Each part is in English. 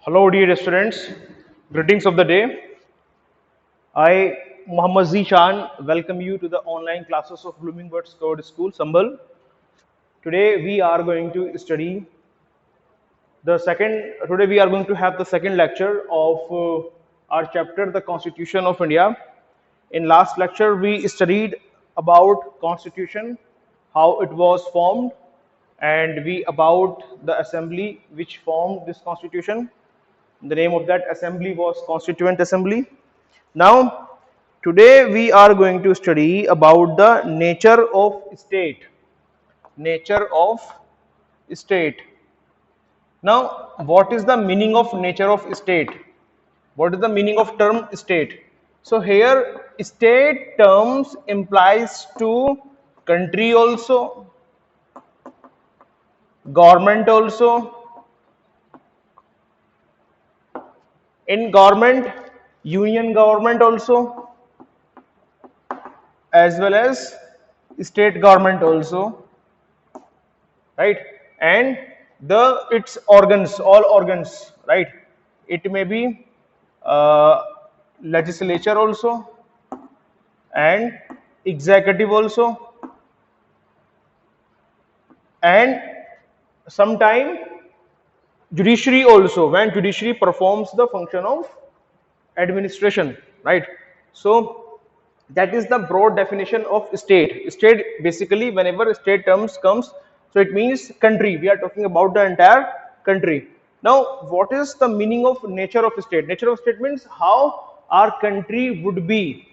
Hello, dear students. Greetings of the day. I, Muhammad Zishan, welcome you to the online classes of Blooming Birds Code School, Sambal. Today we are going to study the second. Today we are going to have the second lecture of our chapter, the Constitution of India. In last lecture, we studied about Constitution, how it was formed, and we about the assembly which formed this Constitution. The name of that assembly was Constituent Assembly. Now, today we are going to study about the nature of state. Nature of state. Now, what is the meaning of nature of state? What is the meaning of term state? So here, state terms implies to country also, government also. In government, union government also, as well as state government also, right? And the its organs, all organs, right? It may be uh, legislature also and executive also, and sometime judiciary also, when judiciary performs the function of administration, right? So that is the broad definition of state. Basically, whenever state terms comes, so it means country. We are talking about the entire country. Now, what is the meaning of nature of state? Nature of state means how our country would be.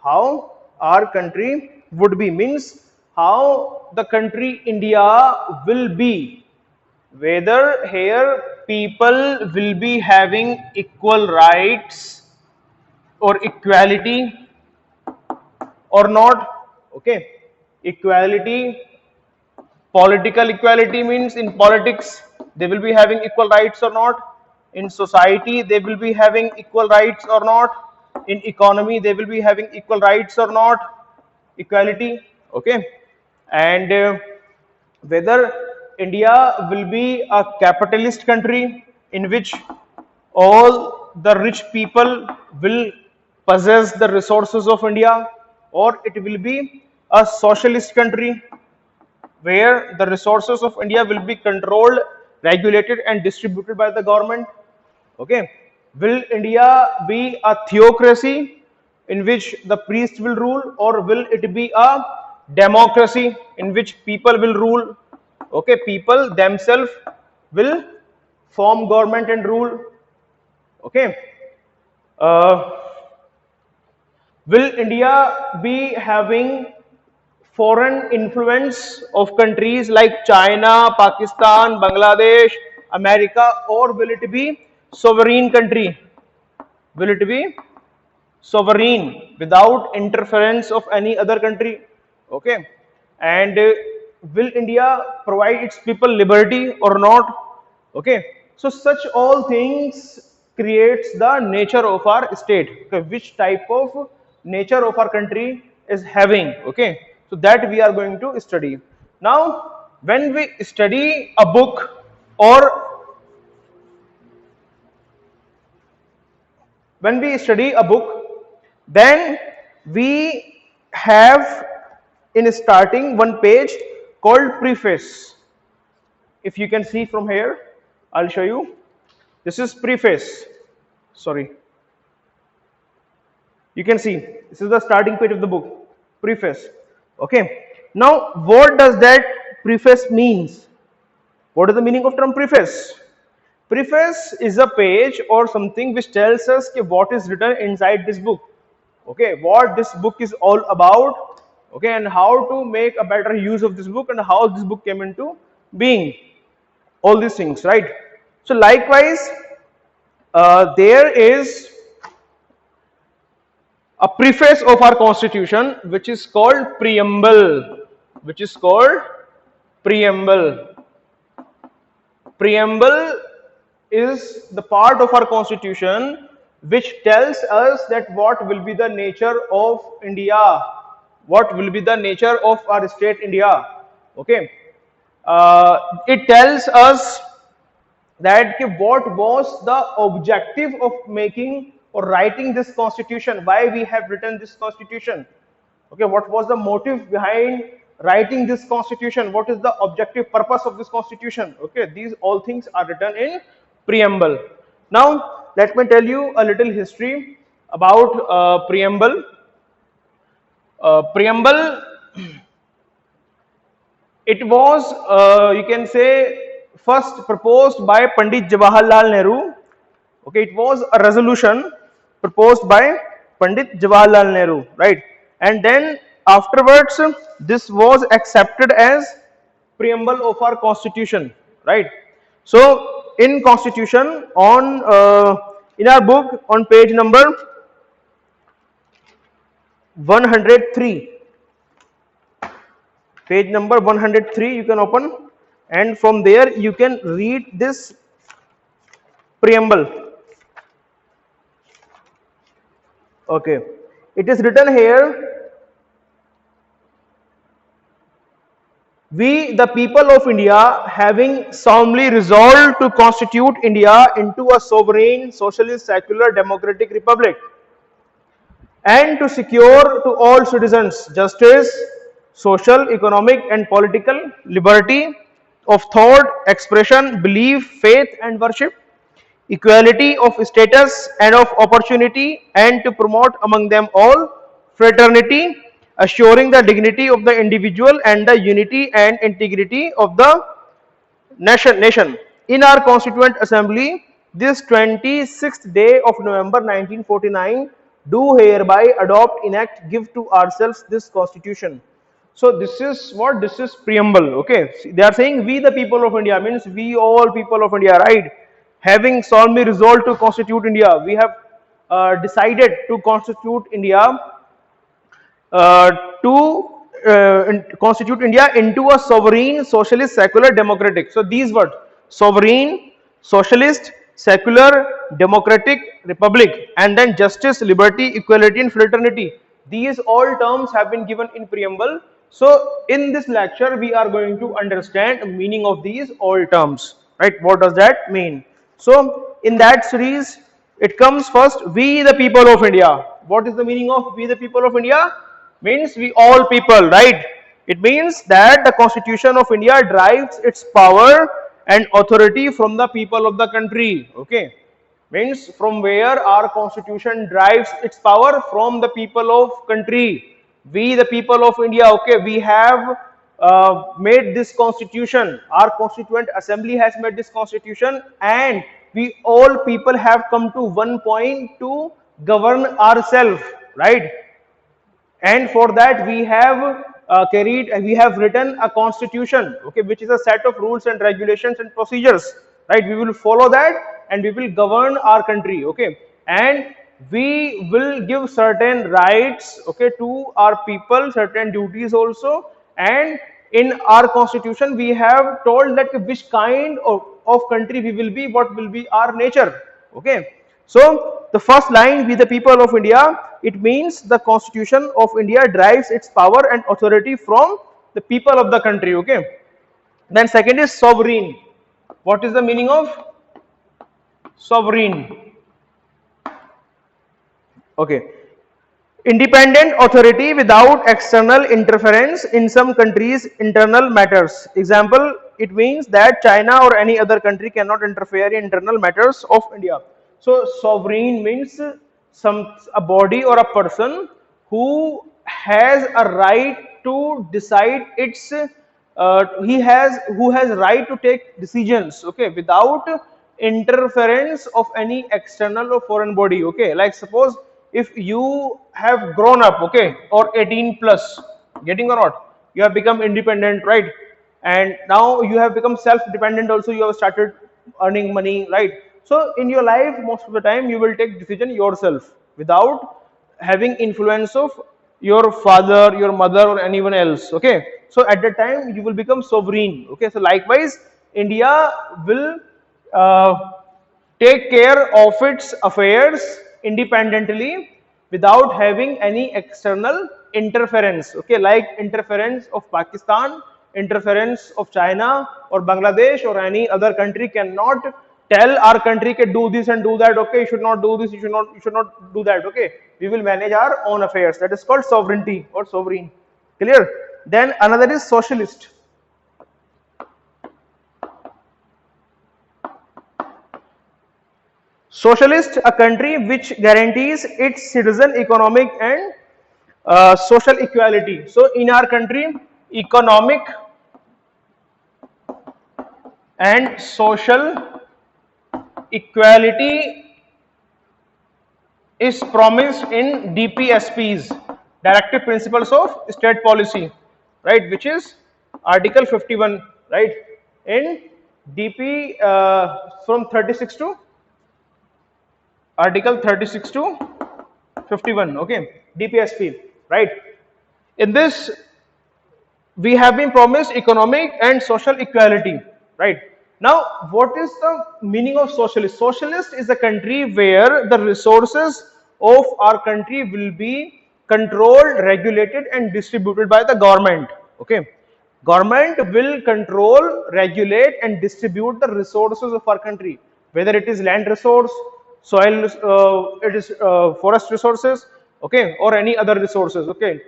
How our country would be means how the country India will be, whether here people will be having equal rights or equality or not. Okay, equality, political equality means in politics they will be having equal rights or not, in society they will be having equal rights or not, in economy they will be having equal rights or not, equality. Okay, and whether India will be a capitalist country in which all the rich people will possess the resources of India, or it will be a socialist country where the resources of India will be controlled, regulated, and distributed by the government. Okay, will India be a theocracy in which the priest will rule, or will it be a democracy in which people will rule? Okay, people themselves will form government and rule. Okay, uh, will India be having foreign influence of countries like China, Pakistan, Bangladesh, America, or will it be sovereign country? Will it be sovereign without interference of any other country? Okay, and will India provide its people liberty or not? Okay, so such all things creates the nature of our state. Okay, which type of nature of our country is having. Okay, so that we are going to study. Now, when we study a book, or when we study a book, then we have in starting one page called preface. If you can see from here, I'll show you. This is preface. Sorry, you can see this is the starting page of the book, preface. Okay, now what does that preface means? What is the meaning of term preface? Preface is a page or something which tells us what is written inside this book. Okay, what this book is all about. Okay, and how to make a better use of this book and how this book came into being. All these things, right? So likewise, there is a preface of our constitution which is called preamble. Which is called preamble. Preamble is the part of our constitution which tells us that what will be the nature of India, what will be the nature of our state India. Okay, it tells us that what was the objective of making or writing this constitution, why we have written this constitution. Okay, what was the motive behind writing this constitution, what is the objective purpose of this constitution. Okay, these all things are written in preamble. Now let me tell you a little history about preamble. Preamble, it was, you can say, first proposed by Pandit Jawaharlal Nehru. Okay, it was a resolution proposed by Pandit Jawaharlal Nehru, right? And then afterwards this was accepted as preamble of our constitution, right? So in constitution, on in our book, on page number 103, page number 103 you can open, and from there you can read this preamble. Okay, it is written here, we the people of India, having solemnly resolved to constitute India into a sovereign socialist secular democratic republic, and to secure to all citizens justice, social, economic, and political liberty of thought, expression, belief, faith, and worship, equality of status and of opportunity, and to promote among them all fraternity, assuring the dignity of the individual and the unity and integrity of the nation. In our Constituent Assembly, this 26th day of November 1949, do hereby adopt, enact, give to ourselves this Constitution. So this is what, this is preamble. Okay, they are saying we the people of India, means we all people of India, right? Having solemnly resolved to constitute India, we have decided to constitute India, uh, to constitute India into a sovereign, socialist, secular, democratic. So these words: sovereign, socialist, secular, democratic republic, and then justice, liberty, equality, and fraternity. These all terms have been given in preamble. So in this lecture, we are going to understand the meaning of these all terms. Right? What does that mean? So in that series, it comes first, we the people of India. What is the meaning of we the people of India? Means we all people, right? It means that the Constitution of India derives its power and authority from the people of the country. Okay, means from where our Constitution derives its power, from the people of country. We the people of India, okay, we have made this constitution, our Constituent Assembly has made this constitution, and we all people have come to one point to govern ourselves, right? And for that we have we have written a constitution, okay, which is a set of rules and regulations and procedures, right? We will follow that and we will govern our country, okay, and we will give certain rights, okay, to our people, certain duties also. And in our constitution we have told that which kind of country we will be, what will be our nature, okay. So the first line, we the people of India, it means the Constitution of India derives its power and authority from the people of the country, okay. Then second is sovereign. What is the meaning of sovereign? Okay, independent authority without external interference in some countries' internal matters. Example, it means that China or any other country cannot interfere in internal matters of India. So sovereign means a body or a person who has a right to decide its who has right to take decisions, okay, without interference of any external or foreign body, okay. Like suppose if you have grown up, okay, or 18 plus, getting or not, you have become independent, right? And now you have become self dependent also, you have started earning money, right? So in your life most of the time you will take decision yourself without having influence of your father, your mother, or anyone else, okay. So at that time you will become sovereign, okay. So likewise India will uh, take care of its affairs independently without having any external interference, okay, like interference of Pakistan, interference of China or Bangladesh or any other country cannot tell our country to do this and do that. Okay, you should not do this, you should not do that. Okay, we will manage our own affairs. That is called sovereignty or sovereign. Clear? Then another is socialist. Socialist, a country which guarantees its citizen economic and social equality. So in our country, economic and social equality is promised in DPSPs, Directive Principles of State Policy, right, which is Article 51, right, in DP from 36 to Article 36 to 51, okay, DPSP, right. In this, we have been promised economic and social equality, right. Now, what is the meaning of socialist? Socialist is a country where the resources of our country will be controlled, regulated and distributed by the government, okay. Government will control, regulate and distribute the resources of our country, whether it is land resource, soil, it is forest resources, okay, or any other resources, okay.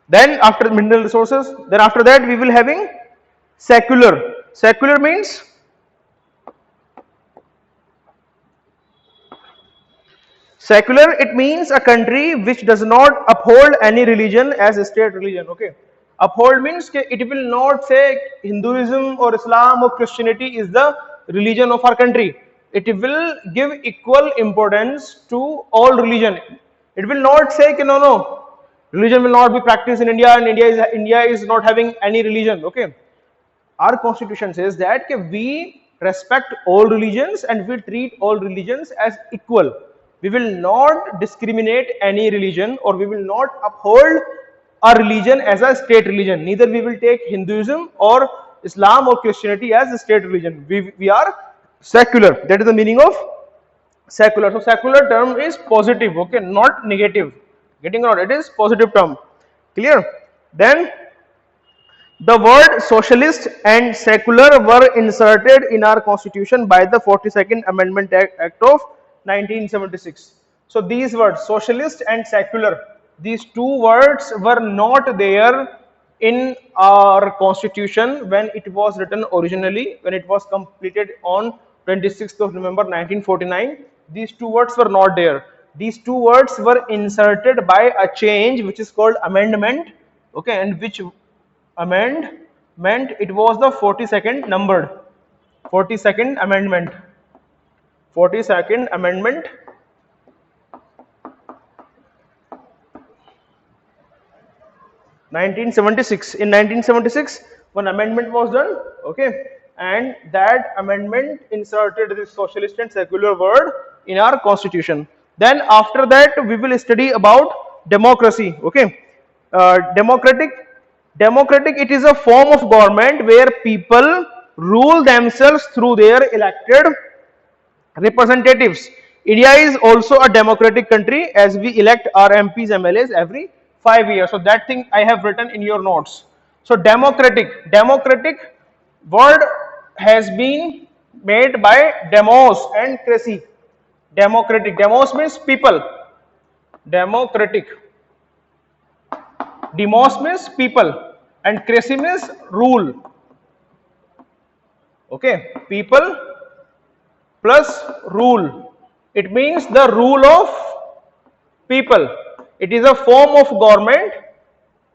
Then after mineral resources, then after that we will having secular. Secular means secular, it means a country which does not uphold any religion as a state religion, okay. Uphold means it will not say Hinduism or Islam or Christianity is the religion of our country. It will give equal importance to all religion. It will not say no, religion will not be practiced in India and India is not having any religion, okay. Our constitution says that we respect all religions and we treat all religions as equal. We will not discriminate any religion or we will not uphold a religion as a state religion. Neither we will take Hinduism or Islam or Christianity as a state religion. We are secular. That is the meaning of secular. So secular term is positive, okay, not negative. Getting or not? It is positive term. Clear? Then the word socialist and secular were inserted in our constitution by the 42nd Amendment Act of 1976. So these words, socialist and secular, these two words were not there in our constitution when it was written originally, when it was completed on 26th of November 1949. These two words were not there. These two words were inserted by a change which is called amendment, okay, and which amendment, it was the 42nd numbered 42nd amendment 1976. In 1976 one amendment was done, okay, and that amendment inserted this socialist and secular word in our constitution. Then after that we will study about democracy, okay. Democratic, it is a form of government where people rule themselves through their elected representatives. India is also a democratic country as we elect our MPs, MLAs every 5 years. So that thing I have written in your notes. So democratic word has been made by demos and cracy. Democratic, demos means people, democratic, demos means people and cracy means rule, okay, people plus rule, it means the rule of people. It is a form of government,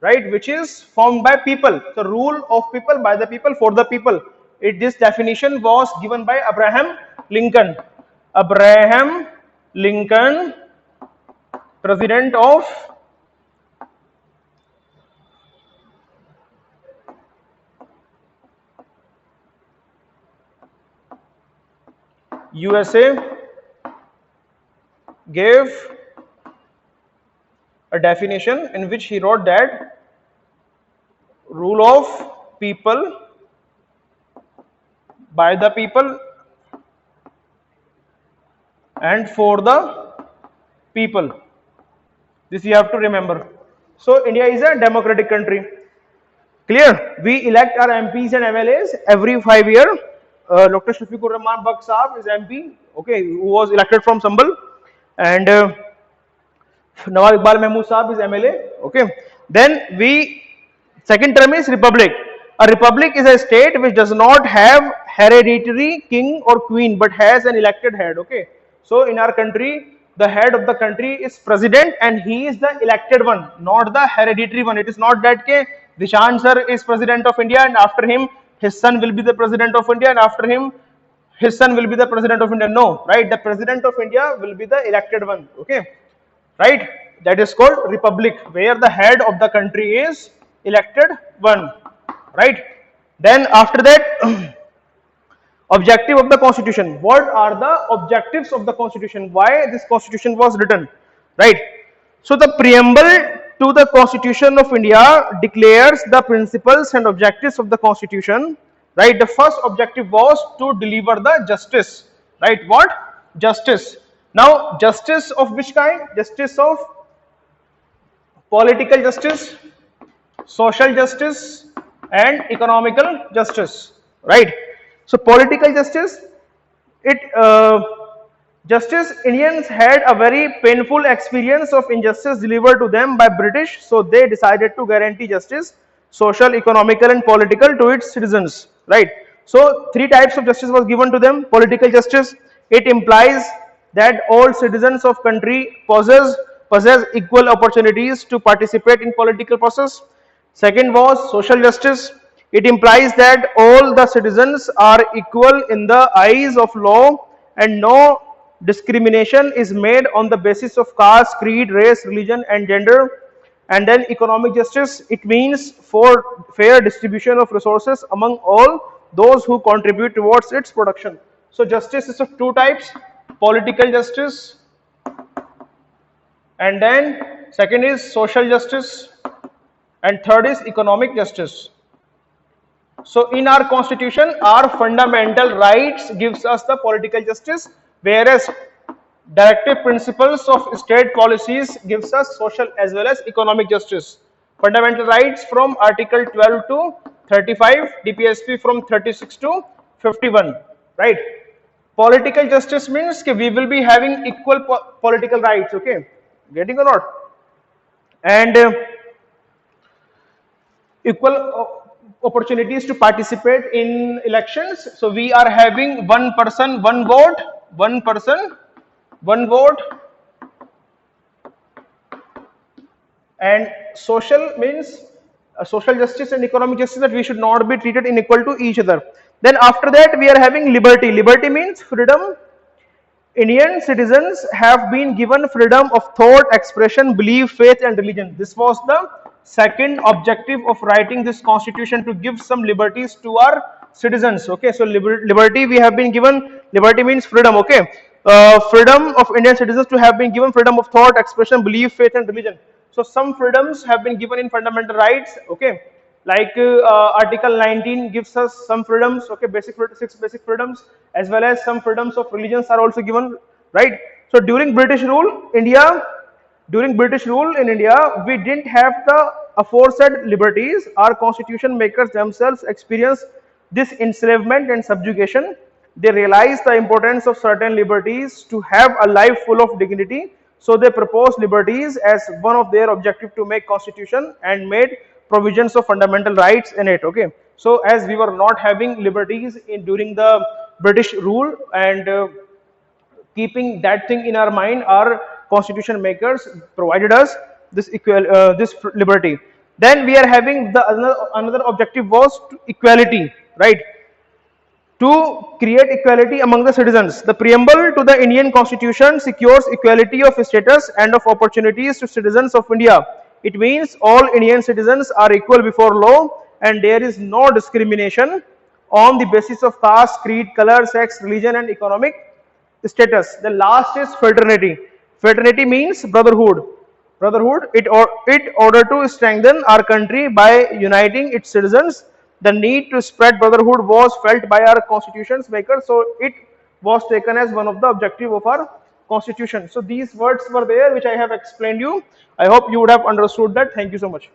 right, which is formed by people, the rule of people, by the people, for the people. This definition was given by Abraham Lincoln, president of USA, gave a definition in which he wrote that rule of people, by the people and for the people. This you have to remember. So India is a democratic country. Clear? We elect our MPs and MLAs every 5 years. Dr. Shafiqur Rahman Baq Saab is MP, okay, who was elected from Sambal, and Nawab Iqbal Mahmood Saab is MLA, okay. Then second term is republic. A republic is a state which does not have hereditary king or queen but has an elected head, okay. So in our country, the head of the country is president and he is the elected one, not the hereditary one. It is not that Dishant sir is president of India and after him his son will be the president of India and after him his son will be the president of India. No, right? The president of India will be the elected one, okay, right? That is called republic, where the head of the country is elected one, right? Then after that, objective of the constitution. What are the objectives of the constitution? Why this constitution was written, right? So the preamble to the Constitution of India declares the principles and objectives of the constitution, right? The first objective was to deliver the justice, right? What? Justice. Now justice of which kind? Justice of political justice, social justice and economical justice, right? So political justice, justice, Indians had a very painful experience of injustice delivered to them by British, so they decided to guarantee justice, social, economical and political to its citizens, right? So three types of justice was given to them. Political justice, it implies that all citizens of country possess equal opportunities to participate in political process. Second was social justice. It implies that all the citizens are equal in the eyes of law and no discrimination is made on the basis of caste, creed, race, religion and gender. And then economic justice, it means for fair distribution of resources among all those who contribute towards its production. So justice is of two types, political justice and then second is social justice and third is economic justice. So in our constitution, our fundamental rights gives us the political justice, whereas directive principles of state policies gives us social as well as economic justice. Fundamental rights from article 12 to 35, DPSP from 36 to 51, right? Political justice means we will be having equal political rights, okay, getting or not? And equal opportunities to participate in elections. So we are having one person, one vote, one person, one vote. And social means social justice and economic justice, that we should not be treated unequal to each other. Then after that we are having liberty. Liberty means freedom. Indian citizens have been given freedom of thought, expression, belief, faith and religion. This was the second objective of writing this constitution, to give some liberties to our citizens, okay. So liberty we have been given, liberty means freedom, okay. Freedom of Indian citizens to have been given freedom of thought, expression, belief, faith and religion. So some freedoms have been given in fundamental rights, okay, like article 19 gives us some freedoms, okay, six basic freedoms, as well as some freedoms of religions are also given, right? So during British rule in India, we didn't have the aforesaid liberties. Our constitution makers themselves experienced this enslavement and subjugation. They realized the importance of certain liberties to have a life full of dignity. So they proposed liberties as one of their objective to make constitution and made provisions of fundamental rights in it, okay. So as we were not having liberties during the British rule, and keeping that thing in our mind, our constitution makers provided us this this liberty. Then we are having the another objective was equality, right? To create equality among the citizens. The preamble to the Indian Constitution secures equality of status and of opportunities to citizens of India. It means all Indian citizens are equal before law and there is no discrimination on the basis of caste, creed, color, sex, religion and economic status. The last is fraternity. Fraternity means brotherhood. Brotherhood, it order to strengthen our country by uniting its citizens. The need to spread brotherhood was felt by our constitution's makers, so it was taken as one of the objective of our constitution. So these words were there which I have explained you. I hope you would have understood that. Thank you so much.